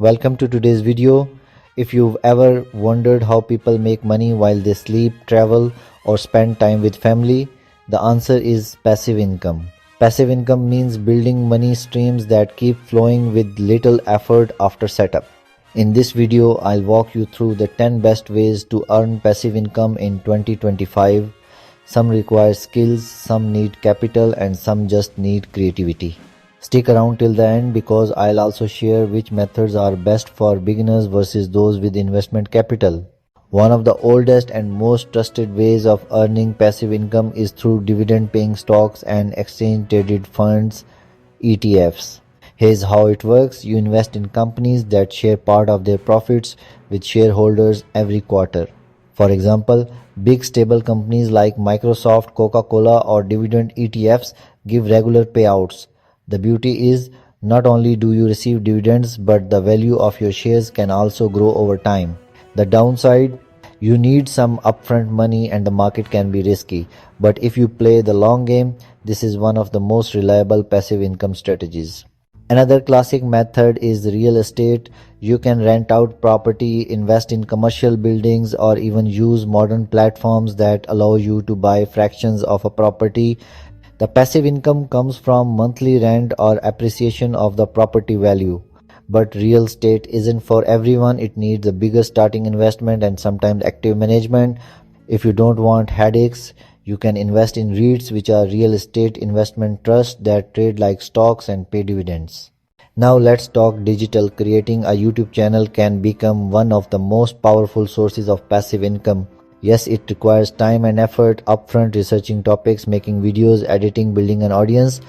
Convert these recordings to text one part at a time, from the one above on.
Welcome to today's video. If you've ever wondered how people make money while they sleep, travel, or spend time with family, the answer is passive income. Passive income means building money streams that keep flowing with little effort after setup. In this video, I'll walk you through the 10 best ways to earn passive income in 2025. Some require skills, some need capital, and some just need creativity. Stick around till the end because I'll also share which methods are best for beginners versus those with investment capital. One of the oldest and most trusted ways of earning passive income is through dividend paying stocks and exchange traded funds (ETFs). Here's how it works. You invest in companies that share part of their profits with shareholders every quarter. For example, big stable companies like Microsoft, Coca-Cola, or dividend ETFs give regular payouts. The beauty is, not only do you receive dividends, but the value of your shares can also grow over time. The downside, you need some upfront money and the market can be risky. But if you play the long game, this is one of the most reliable passive income strategies. Another classic method is real estate. You can rent out property, invest in commercial buildings, or even use modern platforms that allow you to buy fractions of a property. The passive income comes from monthly rent or appreciation of the property value. But real estate isn't for everyone. It needs a bigger starting investment and sometimes active management. If you don't want headaches, you can invest in REITs, which are real estate investment trusts that trade like stocks and pay dividends. Now let's talk digital. Creating a YouTube channel can become one of the most powerful sources of passive income. Yes, it requires time and effort, upfront researching topics, making videos, editing, building an audience.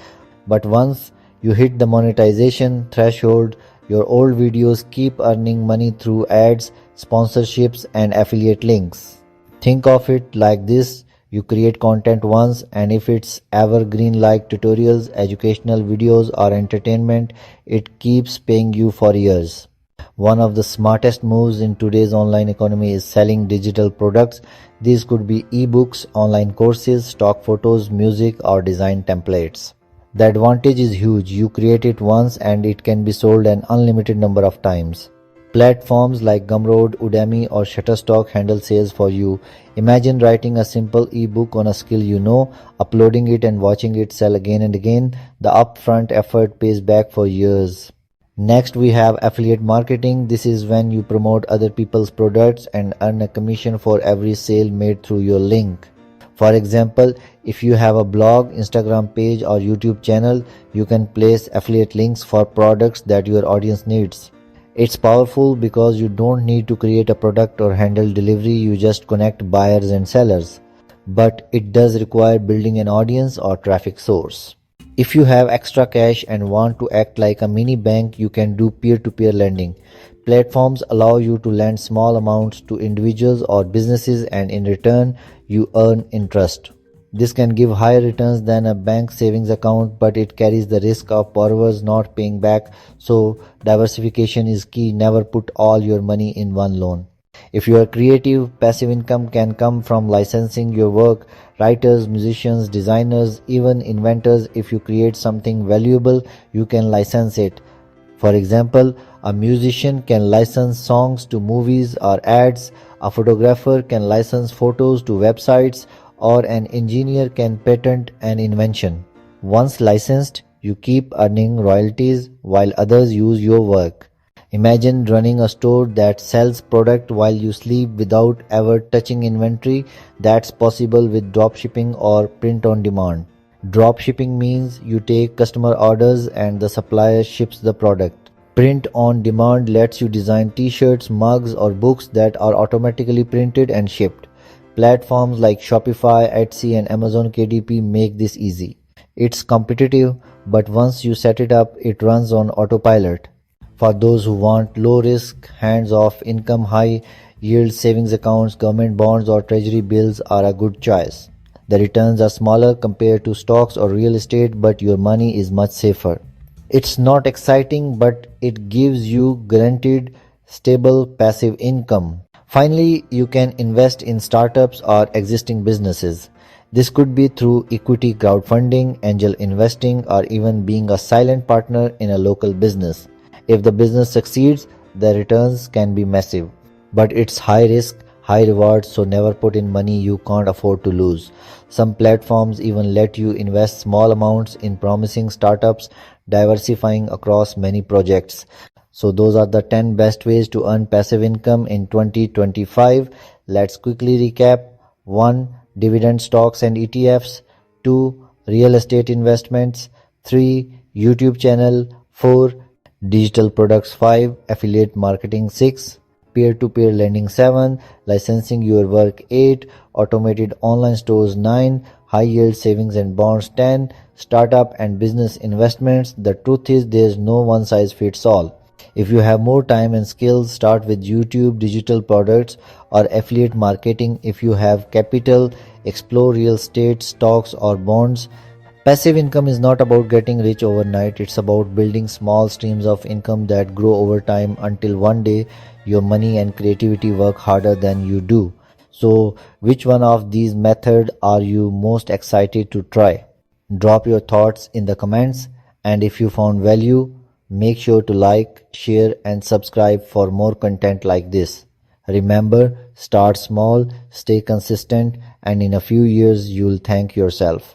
But once you hit the monetization threshold, your old videos keep earning money through ads, sponsorships, and affiliate links. Think of it like this. You create content once, and if it's evergreen like tutorials, educational videos, or entertainment, it keeps paying you for years. One of the smartest moves in today's online economy is selling digital products. These could be ebooks, online courses, stock photos, music, or design templates. The advantage is huge. You create it once and it can be sold an unlimited number of times. Platforms like Gumroad, Udemy, or Shutterstock handle sales for you. Imagine writing a simple ebook on a skill you know, uploading it and watching it sell again and again. The upfront effort pays back for years. Next, we have affiliate marketing. This is when you promote other people's products and earn a commission for every sale made through your link. For example, if you have a blog, Instagram page, or YouTube channel, you can place affiliate links for products that your audience needs. It's powerful because you don't need to create a product or handle delivery, you just connect buyers and sellers. But it does require building an audience or traffic source. If you have extra cash and want to act like a mini bank, you can do peer-to-peer lending. Platforms allow you to lend small amounts to individuals or businesses, and in return, you earn interest. This can give higher returns than a bank savings account, but it carries the risk of borrowers not paying back, so diversification is key. Never put all your money in one loan. If you are creative, passive income can come from licensing your work. Writers, musicians, designers, even inventors, if you create something valuable, you can license it. For example, a musician can license songs to movies or ads, a photographer can license photos to websites, or an engineer can patent an invention. Once licensed, you keep earning royalties while others use your work. Imagine running a store that sells product while you sleep without ever touching inventory. That's possible with dropshipping or print on demand. Dropshipping means you take customer orders and the supplier ships the product. Print on demand lets you design t-shirts, mugs, or books that are automatically printed and shipped. Platforms like Shopify, Etsy, and Amazon KDP make this easy. It's competitive, but once you set it up, it runs on autopilot. For those who want low-risk, hands-off income, high-yield savings accounts, government bonds, or treasury bills are a good choice. The returns are smaller compared to stocks or real estate, but your money is much safer. It's not exciting, but it gives you guaranteed, stable, passive income. Finally, you can invest in startups or existing businesses. This could be through equity crowdfunding, angel investing, or even being a silent partner in a local business. If the business succeeds, the returns can be massive. But it's high risk, high reward, so never put in money you can't afford to lose. Some platforms even let you invest small amounts in promising startups, diversifying across many projects. So those are the 10 best ways to earn passive income in 2025. Let's quickly recap. 1. Dividend stocks and ETFs. 2. Real estate investments. 3. YouTube channel. 4. Digital products. 5. Affiliate marketing. 6. Peer-to-peer lending. 7. Licensing your work. 8. Automated online stores. 9. High yield savings and bonds. 10. Startup and business investments. The truth is there's no one size fits all. If you have more time and skills, start with YouTube, digital products, or affiliate marketing. If you have capital, explore real estate, stocks, or bonds. Passive income is not about getting rich overnight, it's about building small streams of income that grow over time until one day your money and creativity work harder than you do. So, which one of these methods are you most excited to try? Drop your thoughts in the comments, and if you found value, make sure to like, share, and subscribe for more content like this. Remember, start small, stay consistent, and in a few years you'll thank yourself.